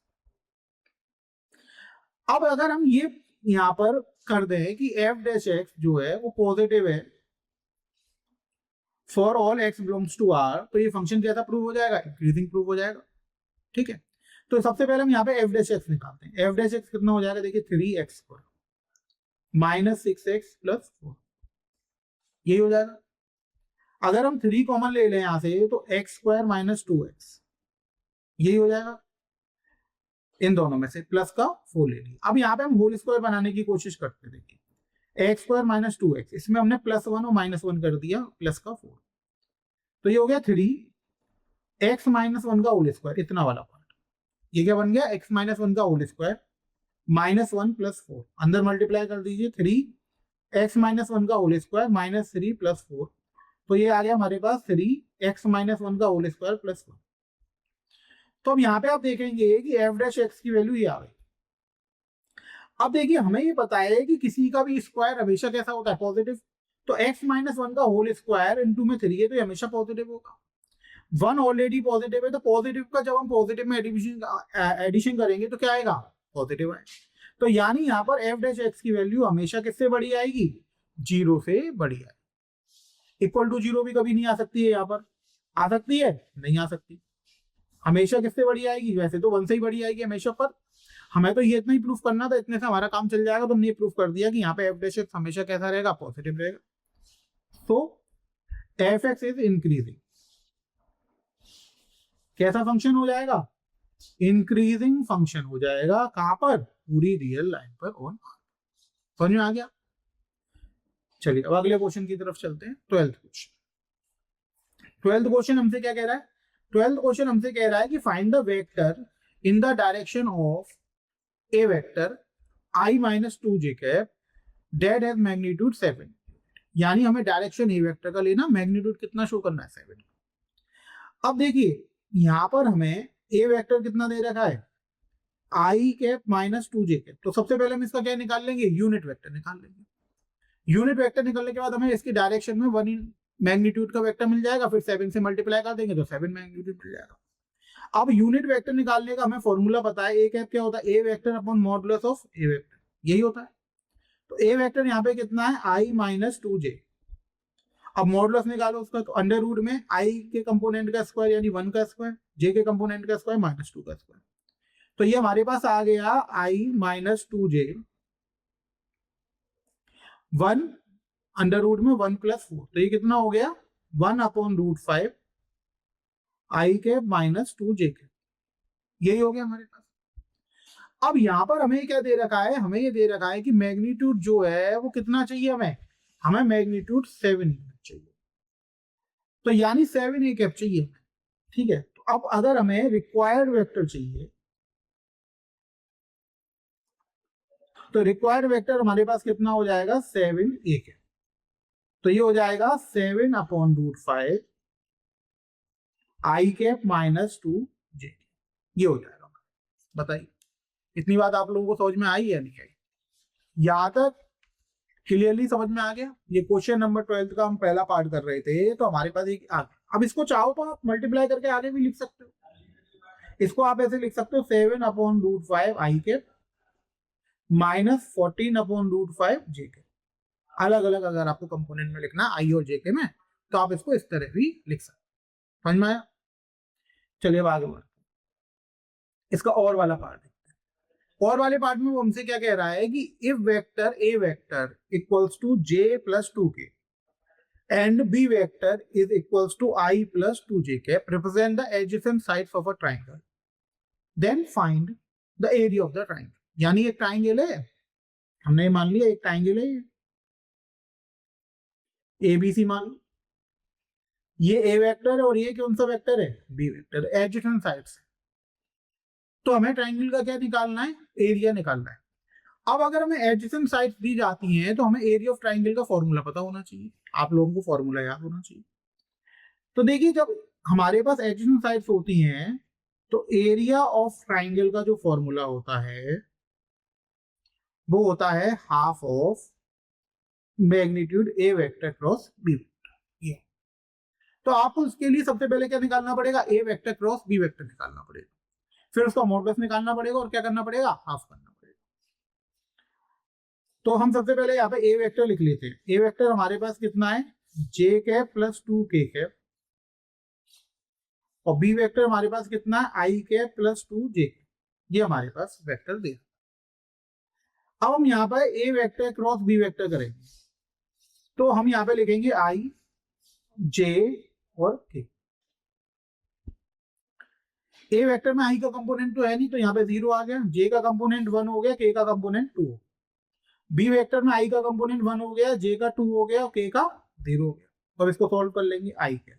अब अगर हम ये यहाँ पर कर दें कि f डैश x जो है वो पॉजिटिव है for all x belongs to r, तो ये फंक्शन कैसा प्रूव हो जाएगा? इंक्रीजिंग प्रूव हो जाएगा। ठीक है, तो सबसे पहले हम यहाँ पे f डैश x निकालते हैं। f डैश x कितना हो जाएगा? देखिए 3x square minus 6x plus 4, यही हो जाएगा। अगर हम 3 कॉमन ले लें यहाँ से तो x स्क्वायर माइनस 2x, यही हो जाएगा। इन दोनों में से प्लस का 4 ले लिया। अब यहाँ पे हम होल स्क्वायर बनाने की कोशिश करते हैं। देखिए एक्स स्क्वायर माइनस 2x, इसमें हमने प्लस 1 और माइनस 1 कर दिया, प्लस का 4, तो ये हो गया 3x माइनस 1 का होल स्क्वायर, इतना वाला पार्ट। ये क्या बन गया? x माइनस 1 का होल स्क्वायर माइनस 1 प्लस 4, अंदर मल्टीप्लाई कर दीजिए, 3x माइनस 1 का होल स्क्वायर माइनस 3 प्लस 4, तो ये आ गया हमारे पास 3x माइनस 1 का होल स्क्वायर प्लस 1। तो अब यहाँ पे आप देखेंगे कि f डैश x की वैल्यू ये आ गई। अब देखिए हमें ये पता है कि किसी का भी स्क्वायर हमेशा कैसा होता है? पॉजिटिव। तो x माइनस 1 का होल स्क्वायर इनटू में 3 है, तो ये हमेशा पॉजिटिव होगा। 1 ऑलरेडी पॉजिटिव है, तो पॉजिटिव का जब हम पॉजिटिव में एडिशन करेंगे तो क्या आएगा? पॉजिटिव आएगा। तो यानी यहाँ पर f डैश x की वैल्यू हमेशा किससे बड़ी आएगी? 0 से बड़ी आएगी। इक्वल टू 0 भी कभी नहीं आ सकती है, यहाँ पर आ सकती है? नहीं आ सकती। हमेशा किससे बड़ी आएगी? वैसे तो 1 से ही बड़ी आएगी हमेशा, पर हमें तो ये इतना ही प्रूफ करना था, इतने से हमारा काम चल जाएगा। तो हमने प्रूफ कर दिया कि यहाँ पे f डैश x हमेशा कैसा रहेगा? पॉजिटिव रहेगा। तो f(x) इज इंक्रीजिंग। कैसा फंक्शन हो जाएगा? इंक्रीजिंग फंक्शन हो जाएगा। कहां पर? पूरी रियल लाइन पर ऑन r। समझ में आ गया? चलिए अब अगले क्वेश्चन की तरफ चलते हैं। 12th question. 12th क्वेश्चन हमसे क्या कह रहा है? 12th क्वेश्चन हमसे कह रहा है कि find the vector in the direction of A vector i minus 2j cap that has magnitude 7। यानी हमें डायरेक्शन ए वेक्टर का लेना, मैग्नीट्यूड कितना शो करना है? 7। अब देखिए यहां पर हमें ए वेक्टर कितना दे रखा है? आई कैप माइनस 2j कैप। तो सबसे पहले हम इसका क्या निकाल लेंगे, यूनिट वेक्टर निकाल लेंगे। यूनिट वेक्टर निकालने के बाद हमें इसकी डायरेक्शन में 1 मैग्नीट्यूड का वेक्टर मिल जाएगा, फिर 7 से मल्टीप्लाई कर देंगे तो 7 मैग्नीट्यूड मिल जाएगा। अब यूनिट वेक्टर निकालने का हमें फॉर्मूला पता है, ए कैप क्या होता है, a vector upon modulus of A vector, यही होता है। तो ए वेक्टर यहाँ पे कितना है, आई माइनस 2j। अब मॉडुलस निकालो उसका, तो अंडर रूट में आई के कंपोनेंट का स्क्वायर यानी 1 का स्क्वायर, जे के कंपोनेंट का स्क्वायर माइनस 2 का स्क्वायर। तो ये हमारे पास आ गया आई माइनस 2j 1 अंडर रूट में 1 प्लस 4, तो ये कितना हो गया 1 अपॉन रूट 5 आई के माइनस 2j के, यही हो गया हमारे पास। अब यहां पर हमें क्या दे रखा है, हमें ये दे रखा है कि मैग्नीट्यूड जो है वो कितना चाहिए हमें मैग्नीट्यूड 7 चाहिए, तो यानी 7 ए कैप चाहिए, ठीक है। तो अब अगर हमें रिक्वायर्ड वेक्टर चाहिए, तो रिक्वायर्ड वेक्टर हमारे पास कितना हो जाएगा 7 ए कैप, तो ये हो जाएगा 7 अपॉन रूट 5 आई कैप माइनस 2j, ये हो जाएगा। बताइए इतनी बात आप लोगों को समझ में आई या नहीं आई, यहां तक क्लियरली समझ में आ गया। ये क्वेश्चन नंबर 12 का हम पहला पार्ट कर रहे थे, तो हमारे पास एक आगे, अब इसको चाहो तो आप मल्टीप्लाई करके आगे भी लिख सकते हो। इसको आप ऐसे लिख सकते हो 7 अपॉन रूट 5 आई कैप माइनस 14 अपॉन रूट 5 जे के। अलग अलग अगर आपको कंपोनेंट में लिखना आई और जे के में, तो आप इसको इस तरह भी लिख सकते हो। समझ में आया? चलिए अब आगे बढ़ते हैं, इसका और वाला पार्ट देखते हैं। और वाले पार्ट में वो हमसे क्या कह रहा है कि if vector a vector equals to j plus 2k and b vector is equals to I plus 2j cap represent the adjacent sides of a triangle, then find the area of the triangle। यानी एक ट्राइंगल है, हमने मान लिया एक ट्राइंगल है, ABC मान लो, ये ए वेक्टर है और ये कौन सा वेक्टर है, बी वेक्टर, एडजेसेंट साइड्स। तो हमें ट्राइंगल का क्या निकालना है, एरिया निकालना है। अब अगर हमें एडजेसेंट साइड्स दी जाती हैं तो हमें एरिया ऑफ ट्राइंगल का फॉर्मूला पता होना चाहिए, आप लोगों को फॉर्मूला याद होना चाहिए। तो देखिए जब हमारे पास एडजेसेंट साइड्स होती हैं तो एरिया ऑफ ट्राइंगल का जो फॉर्मूला होता है वो होता है half of magnitude a vector cross B vector. तो आपको उसके लिए सबसे पहले क्या निकालना पड़ेगा, a vector cross B vector निकालना पड़ेगा, फिर उसका मॉडुलस निकालना पड़ेगा और क्या करना पड़ेगा, हाफ करना पड़ेगा। तो हम सबसे पहले यहाँ पे ए वेक्टर लिख लेते हैं। ए वेक्टर हमारे पास कितना है, जे कैप प्लस 2k कैप, और बी वेक्टर हमारे पास कितना है, आई कैप प्लस 2j, ये हमारे पास वेक्टर दे। अब हम यहाँ पर a vector cross B vector करेंगे, तो हम यहाँ पे लिखेंगे आई जे और के। ए वेक्टर में आई का कंपोनेंट तो है नहीं, तो यहाँ पे 0 आ गया, जे का कंपोनेंट 1 हो गया, के का कंपोनेंट 2 हो गया। बी वेक्टर में आई का कंपोनेंट 1 हो गया, जे का 2 हो गया और के का 0 हो गया। तो अब इसको सॉल्व कर लेंगे, आई क्या,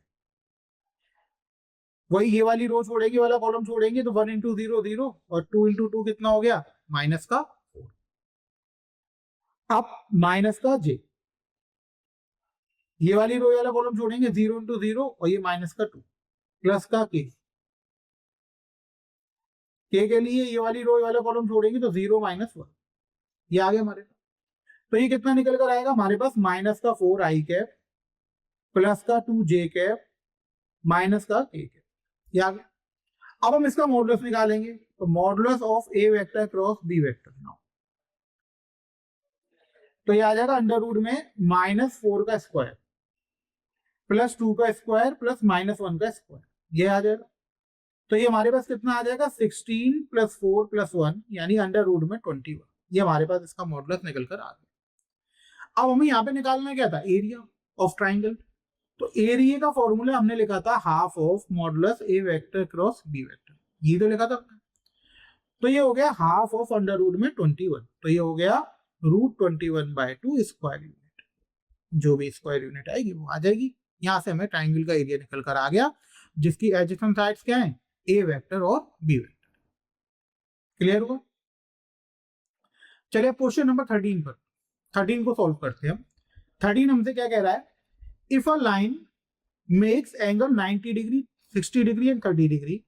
वही ये वाली रो छोड़ेंगे, वाला कॉलम छोड़ेंगे, तो 1 इंटू 0 0 और 2 इंटू 2 कितना हो गया, माइनस का 4। अब माइनस का जे, ये वाली रो वाला कॉलम छोड़ेंगे, 0 इंटू 0 और ये माइनस का 2 प्लस का के के लिए ये वाली रो वाला कॉलम छोड़ेंगे तो 0 माइनस 1, ये आ गया हमारे पास। तो ये कितना निकल कर आएगा हमारे पास, माइनस का 4 आई कैप प्लस का 2 जे कैप माइनस का के कैप, ये आ गया। अब हम इसका मॉडुलस निकालेंगे, तो modulus of A vector cross B vector now, तो ये आ जाएगा अंडर रूट में माइनस 4 का स्क्वायर प्लस 2 का स्क्वायर प्लस माइनस 1 का स्क्वायर, ये आ जाएगा। तो ये हमारे पास कितना आ जाएगा, 16 प्लस 4 प्लस 1 यानी अंडर रूट में 21, ये हमारे पास इसका मॉडुलस निकल कर आ गया। अब हमें यहाँ पे निकालना क्या था, एरिया ऑफ ट्राइंगल। तो एरिया का फॉर्मूला हमने लिखा था half of modulus a vector cross B vector, ये तो लिखा था। तो ये हो गया हाफ ऑफ अंडर रूट में 21, तो ये हो गया रूट 21/2 स्क्वायर यूनिट, जो भी स्क्वायर यूनिट आएगी वो आ जाएगी। यहां से हमें ट्राइंगल का एरिया निकल कर आ गया, जिसकी एडजेसेंट साइड्स क्या है, ए वेक्टर और बी वेक्टर। क्लियर हुआ? चलिए क्वेश्चन नंबर 13 पर, 13 को सॉल्व करते हैं हम। 13 हमसे क्या कह रहा है, if a line makes angle 90 degree 60 degree and 30 degree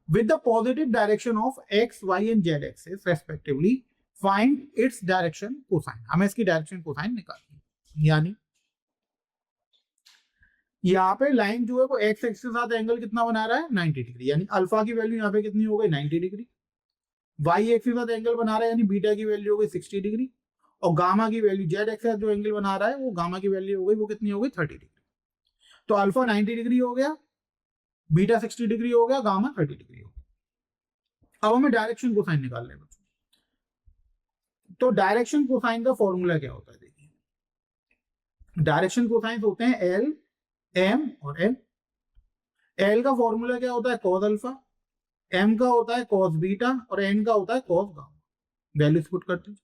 with the positive direction of x, y and z axis respectively, find its direction cosine. हमें इसकी डायरेक्शन कोसाइन निकालनी है। यानी यहाँ पे लाइन जो है वो x एक्सिस के साथ एंगल कितना बना रहा है 90 डिग्री, यानी अल्फा की वैल्यू यहाँ पे कितनी हो गई 90 डिग्री। y एक्सिस के साथ एंगल बना रहा है यानी बीटा की वैल्यू हो गई 60 डिग्री, और गामा की वैल्यू z एक्सिस जो एंगल बना रहा है वो गामा की वैल्यू हो गई, वो कितनी हो गई 30 डिग्री। तो अल्फा 90 डिग्री हो गया, बीटा 60 डिग्री हो गया, गामा 30 डिग्री हो गया। अब हमें डायरेक्शन कोसाइन निकालना है बच्चों। तो डायरेक्शन कोसाइन का फॉर्मूला क्या होता है, देखिए डायरेक्शन कोसाइन होते हैं एल, एम और एन। एल का फॉर्मूला क्या होता है कॉस अल्फा, एम का होता है कॉस बीटा और एन का होता है कॉस गामा। वैल्यूज पुट करते हैं।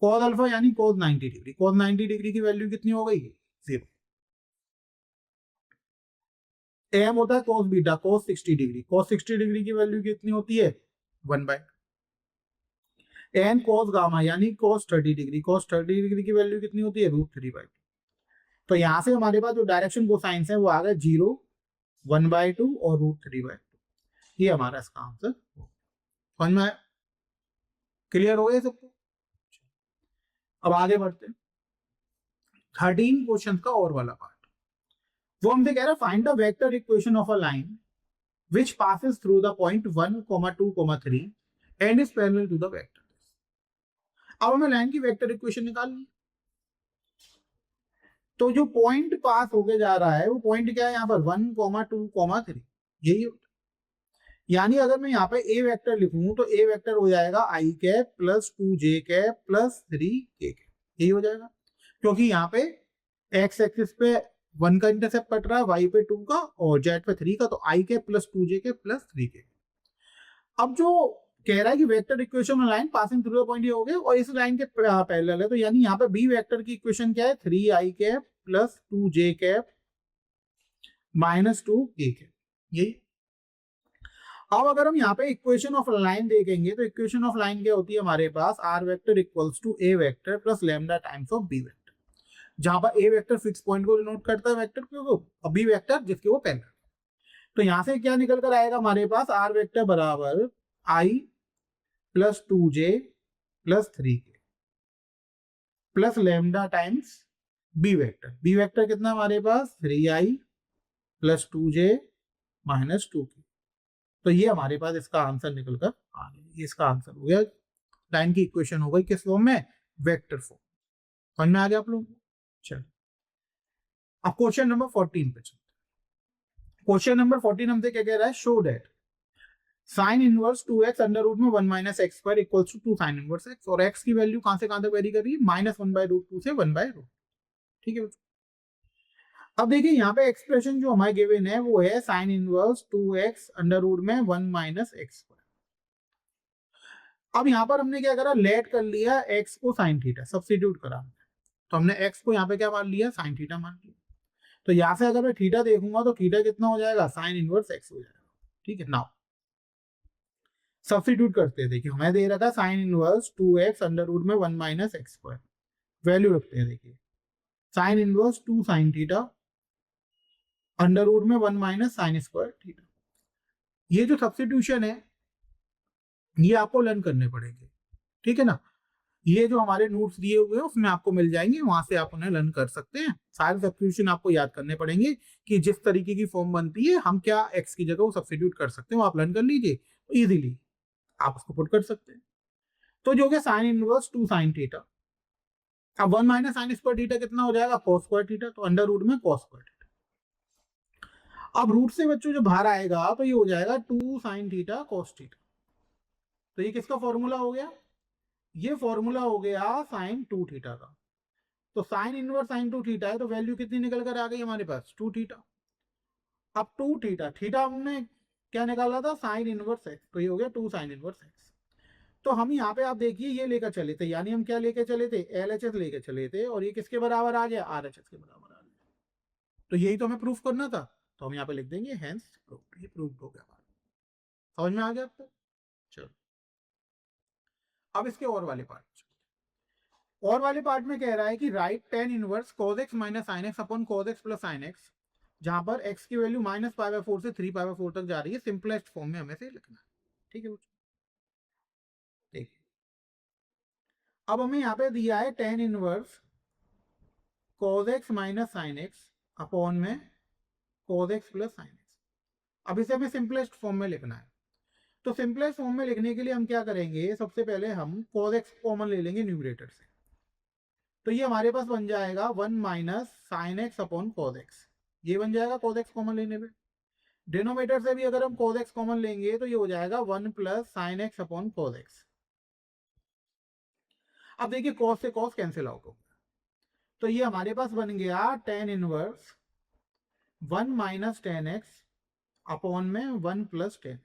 कॉस अल्फा यानी कॉस 90 डिग्री, कॉस 90 डिग्री की वैल्यू कितनी हो गई 0। एम होता है cos beta, cos 60 degree, cos 60 degree की वैल्यू कितनी होती है 1/। एन कॉस गामा यानी कॉस 30 डिग्री, कॉस 30 डिग्री की वैल्यू कितनी होती है √3/2। तो यहां से हमारे पास जो डायरेक्शन कोसाइंस है वो आ गया 0, 1/2 और √3/2। ये हमारा इसका आंसर समझ में आया, क्लियर हो गया सबको। अब आगे बढ़ते हैं 13 क्वेश्चन का और वाला पार्ट। वो हमसे कह रहा है find the vector equation of a line which passes through the point 1, 2, 3 and is parallel to the vector. अब हमें लाइन की वेक्टर इक्वेशन निकालनी है। तो जो पॉइंट पास होके जा रहा है वो पॉइंट क्या है यहाँ पर 1, 2, 3, यही होता है। यानी अगर मैं यहाँ पे ए वेक्टर लिखूं तो ए वेक्टर हो जाएगा i cap plus 2j cap plus 3k cap, यही हो जाएगा। क्योंकि यहाँ पे एक्स एक्सिस पे 1 का इंटरसेप्ट कट रहा है, वाई पे 2 का और जेड पे 3 का, तो i cap plus 2j cap plus 3k। अब जो कह रहा है कि वेक्टर इक्वेशन में line passing through the point ये हो गया और इस लाइन के पैरेलल है, तो यानी यहाँ पे बी वेक्टर की इक्वेशन क्या है 3i cap plus 2j cap minus 2k cap, यही। अब अगर हम यहाँ पे इक्वेशन ऑफ लाइन देखेंगे तो इक्वेशन ऑफ लाइन क्या होती है हमारे पास r vector equals to a vector plus lambda times of B vector, जहां पर ए वेक्टर फिक्स पॉइंट को डिनोट करता है वेक्टर को, और बी वेक्टर जिसके वो पैरेलल। तो यहां से क्या निकल कर आएगा हमारे पास आर वेक्टर बराबर i plus 2j plus 3k plus lambda times b vector. B vector कितना हमारे पास 3i plus 2j minus 2k। तो ये हमारे पास इसका आंसर निकल कर आ गया, ये इसका आंसर हो गया। लाइन की इक्वेशन हो गई किस फॉर्म में वेक्टर फॉर्म। समझ में आ गया आप लोग। चलो अब क्वेश्चन नंबर 14 पे चलते हैं। क्वेश्चन नंबर 14 हमसे क्या कह रहा है show that sine inverse 2x under root में 1 minus x square equals to 2 sine inverse x, और x की वैल्यू कहां से कहां तक वेरी कर रही है -1/√2 से 1/√। ठीक है। अब देखिए यहाँ पे एक्सप्रेशन जो हमारे गिवन है वो है sign inverse 2x under root में 1 माइनस एक्स स्क्वायर। अब यहाँ पर हमने क्या करा लेट कर लिया x को साइन थीटा, सब्स्टिट्यूट करा। तो हमने x को यहाँ पे क्या मान लिया साइन थीटा मान लिया। तो यहाँ से अगर मैं थीटा देखूंगा तो थीटा कितना हो जाएगा साइन इनवर्स x हो जाएगा। ठीक है, नाउ सब्स्टिट्यूट करते हैं। देखिए हमें दे रखा sign inverse 2x under root में 1 माइनस एक्स स्क्वायर, वैल्यू रखते हैं। देखिए sine inverse 2 sine theta under root में 1 माइनस साइन स्क्वायर थीटा। ये जो सब्स्टिट्यूशन है ये आपको लर्न करने पड़ेंगे। ठीक है ना, ये जो हमारे नोट्स दिए हुए हैं उसमें आपको मिल जाएंगे, वहां से आप उन्हें लर्न कर सकते हैं। सारे सब्स्टिट्यूशन आपको याद करने पड़ेंगे कि जिस तरीके की फॉर्म बनती है हम क्या एक्स की जगह वो सब्स्टिट्यूट कर सकते हैं, वो आप लर्न कर लीजिए तो इजीली आप उसको पुट कर सकते हैं। तो जो कि साइन इनवर्स 2 साइन थीटा, अब 1 माइनस साइन स्क्वायर थीटा कितना हो जाएगा कॉस स्क्वायर थीटा, तो अंडर रूट में कॉस स्क्वायर थीटा। अब रूट से बच्चों जो बाहर आएगा तो ये हो जाएगा 2 साइन थीटा कॉस थीटा। तो ये किसका फॉर्मूला हो गया, ये फॉर्मूला हो गया साइन 2 थीटा का। तो साइन इनवर्स साइन 2 थीटा है तो वैल्यू कितनी निकल कर आ गई हमारे पास 2 थीटा। अब 2 थीटा, थीटा हमने क्या निकाला था साइन इनवर्स एक्स, तो ये हो गया 2 साइन इनवर्स एक्स। तो हम यहाँ पे आप देखिए ये लेकर चले थे, यानी हम क्या लेकर चले थे LHS लेकर चले थे, और ये किसके बराबर आ गया RHS के बराबर आ गया। तो यही तो हमें प्रूफ करना था, तो हम यहाँ पे लिख देंगे हेंस प्रूव्ड। ये प्रूव्ड हो गया हमारा। समझ में आ गया आपको। चलो अब इसके और वाले पार्ट में कह रहा है कि right tan inverse cos x minus sin x upon cos x plus sin x जहां पर x की वैल्यू -π/4 से 3π/4 तक जा रही है, सिंपलेस्ट फॉर्म में हमें से लिखना है। ठीक है बच्चों, देखिए अब हमें यहाँ पे दिया है tan inverse cos x minus sine x upon में cos x plus sine x. अब इसे हमें सिंपलेस्ट फॉर्म में लिखना है। तो सिंपलेस्ट फॉर्म में लिखने के लिए हम क्या करेंगे, सबसे पहले हम cos x कॉमन ले लेंगे न्यूमरेटर से। तो ये हमारे पास बन जाएगा 1 minus sine x upon cos x। ये बन जाएगा cos x कॉमन लेने पे। डिनोमिनेटर से भी अगर हम cos x कॉमन लेंगे तो ये हो जाएगा 1 plus sine x upon cos x। अब देखिए cos से cos कैंसिल आउट होगा, तो ये हमारे पास बन गया tan inverse 1 minus ten x upon में 1 प्लस टेन एक्स।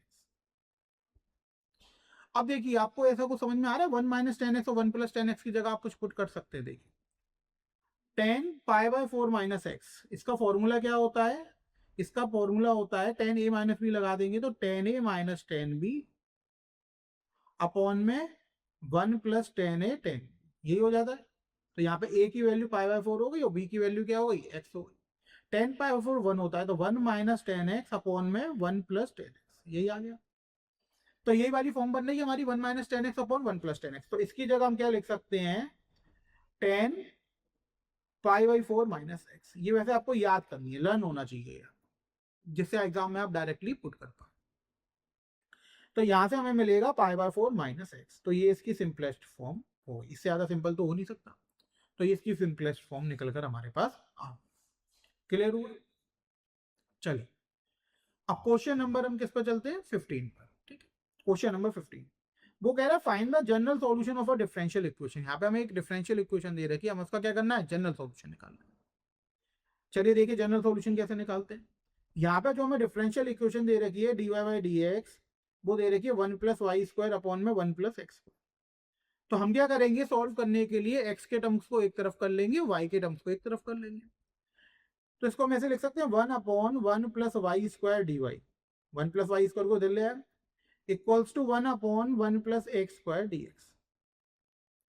अब देखिए आपको ऐसा कुछ समझ में आ रहा है, 1 माइनस टेन एक्स और 1 प्लस टेन एक्स की जगह आप कुछ पुट कर सकते हैं। देखिए tan π/4 माइनस एक्स, इसका फॉर्मूला क्या होता है, इसका फॉर्मूला होता है tan a माइनस बी, लगा देंगे तो tan a minus tan b upon में 1 प्लस tan a tan, यही हो जाता है। तो यहाँ पे a की वैल्यू π/4 हो गई और b की वैल्यू क्या हो गई, x हो गई। tan π/4 1 होता है, तो 1 माइनस टेन एक्स अपॉन में 1 प्लस टेन एक्स, यही आ गया। तो यही वाली फॉर्म बन रही है हमारी 1 minus ten x upon 1 plus ten x. तो इसकी जगह हम क्या लिख सकते हैं, tan π/4 माइनस एक्स। ये वैसे आपको याद करनी है, लर्न होना चाहिए, जिससे एग्जाम में आप डायरेक्टली पुट कर पाए। तो यहां से हमें मिलेगा π/4 माइनस एक्स। तो ये इसकी सिंपलेस्ट फॉर्म हो, इससे ज्यादा सिंपल तो हो नहीं सकता। तो ये इसकी सिंपलेस्ट फॉर्म निकलकर हमारे पास आ, क्लियर हुआ। चलिए अब क्वेश्चन नंबर हम किस पर चलते हैं, 15 पर। ठीक है, क्वेश्चन नंबर 15 वो कह रहा है find the general solution of a differential equation. यहाँ पे हमें एक डिफरेंशियल इक्वेशन दे रखी है, हम उसका क्या करना है, जनरल सॉल्यूशन निकालना है। चलिए देखिए जनरल सॉल्यूशन कैसे निकालते हैं। यहाँ पे जो हमें डिफरेंशियल इक्वेशन दे रखी है dy बाई डी एक्स, वो दे रखी है 1 प्लस वाई स्क्वायर अपॉन में 1 प्लस एक्स। तो हम क्या करेंगे, सॉल्व करने के लिए x के टर्म्स को एक तरफ कर लेंगे, y के टर्म्स को एक तरफ कर लेंगे। तो इसको हम ऐसे लिख सकते हैं 1 upon 1 plus y square d y, 1 plus y square को इधर ले आए, equals to 1 upon 1 plus x square d x.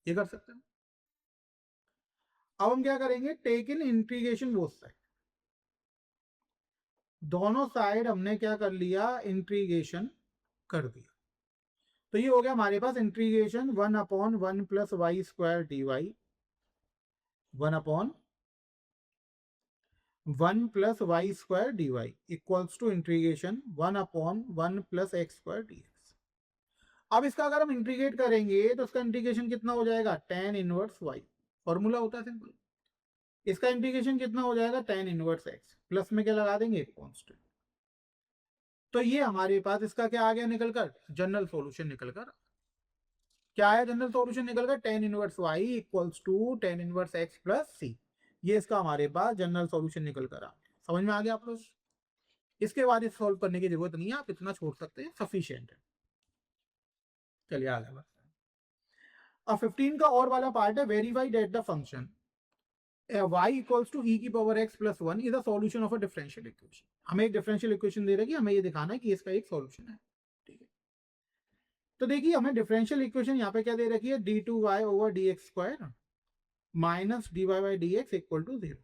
ये कर सकते हैं। अब हम क्या करेंगे, take in integration both side, दोनों साइड हमने क्या कर लिया, इंटीग्रेशन कर दिया। तो ये हो गया हमारे पास integration 1 upon 1 plus y square d y, 1 upon 1 plus y square d y equals to integration 1 upon 1 plus x square d x. अब इसका अगर हम इंटीग्रेट करेंगे तो इसका इंटीग्रेशन कितना हो जाएगा, tan इनवर्स वाई, फॉर्मूला होता है सिंपल। इसका इंटीग्रेशन कितना हो जाएगा, tan इनवर्स एक्स, प्लस में क्या लगा देंगे, कांस्टेंट। तो ये हमारे पास इसका क्या आ गया निकलकर, जनरल सॉल्यूशन निकलकर। क्या आया जनरल सॉल्यूशन निकलकर, tan inverse y equals to tan inverse x plus c. ये इसका हमारे पास जनरल सॉल्यूशन निकलकर आ गया। समझ में आ गया आप लोग। इसके बाद इस सॉल्व करने की जरूरत नहीं है, आप इतना छोड़ सकते हैं, सफिशिएंट है। चलिए आगे बढ़ते हैं। अब 15 का और वाला पार्ट है, verify that the function y equals to e की power x plus 1 is the solution of a differential equation. हमें एक डिफरेंशियल इक्वेशन दे रखी है, हमें ये दिखाना है कि इसका एक सॉल्यूशन है। ठीक है, तो देखिए हमें डिफरेंशियल इक्वेशन यहाँ पे क्या दे रखी है, d2y over dx square minus dy by dx equal to 0।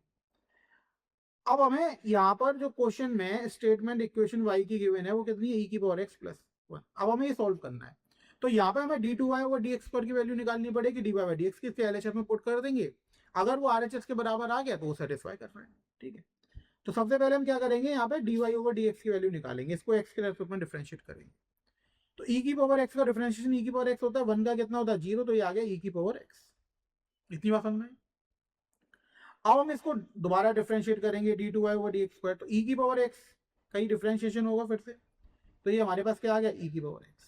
अब हमें यहाँ पर जो क्वेश्चन में स्टेटमेंट इक्वेशन y की गिवन है वो कितनी है, e की पावर x प्लस 1। अब हमें ये सॉल्व करना है। तो यहाँ पे हमें d2y ओवर dx स्क्वायर की वैल्यू निकालनी पड़ेगी, dy बाई dx की LHS में पुट कर देंगे। अगर वो RHS के बराबर आ गया तो वो सेटिस्फाई कर रहा है। ठीक है, तो सबसे पहले हम क्या करेंगे, यहाँ पे dy ओवर dx की वैल्यू निकालेंगे, इसको x के रेस्पेक्ट में डिफरेंशिएट करेंगे। तो e की पावर x का डिफरेंशिएशन e की पावर x होता है, 1 का कितना होता है 0, तो ये आ गया e की पावर x। इतनी बात समझ में। अब हम इसको दोबारा डिफरेंशिएट करेंगे d2y ओवर dx स्क्वायर, तो e की पावर x का ही डिफरेंशिएशन होगा फिर से। तो ये हमारे पास क्या आ गया, e की पावर x।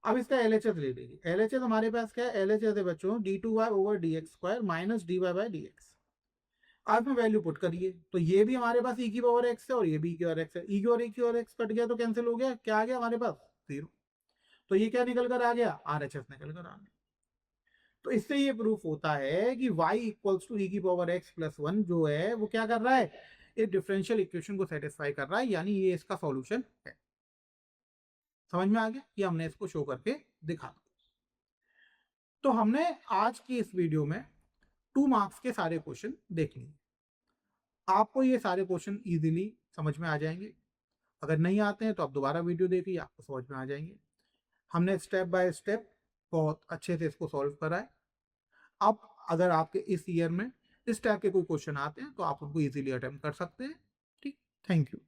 अब इसका LHS ले लेंगे। LHS हमारे पास क्या है, LHS है बच्चों d2y over dx square minus dy by dx। अब में वैल्यू पुट करिए, तो ये भी हमारे पास e की पावर x है और ये भी e की पावर x है। e की और e की पावर x कट गया तो कैंसिल हो गया, क्या आ गया हमारे पास 0। तो ये क्या निकल कर आ गया, RHS निकल कर आ गया। तो इससे ये प्रूफ होता है कि y इक्वल्स टू e की पावर x प्लस 1 जो है वो क्या कर रहा है, इस डिफरेंशियल इक्वेशन को सेटिस्फाई कर रहा है, यानी ये इसका सॉल्यूशन है। समझ में आ गया, कि हमने इसको शो करके दिखा दिया। तो हमने आज की इस वीडियो में 2 मार्क्स के सारे क्वेश्चन देख लिए। आपको ये सारे क्वेश्चन इजीली समझ में आ जाएंगे। अगर नहीं आते हैं तो आप दोबारा वीडियो देखिए, आपको समझ में आ जाएंगे। हमने स्टेप बाय स्टेप बहुत अच्छे से इसको सॉल्व करा है। अब अगर आपके इस ईयर में इस टाइप के कोई क्वेश्चन आते हैं तो आप उनको इजीली अटेम्प्ट कर सकते हैं। ठीक, थैंक यू।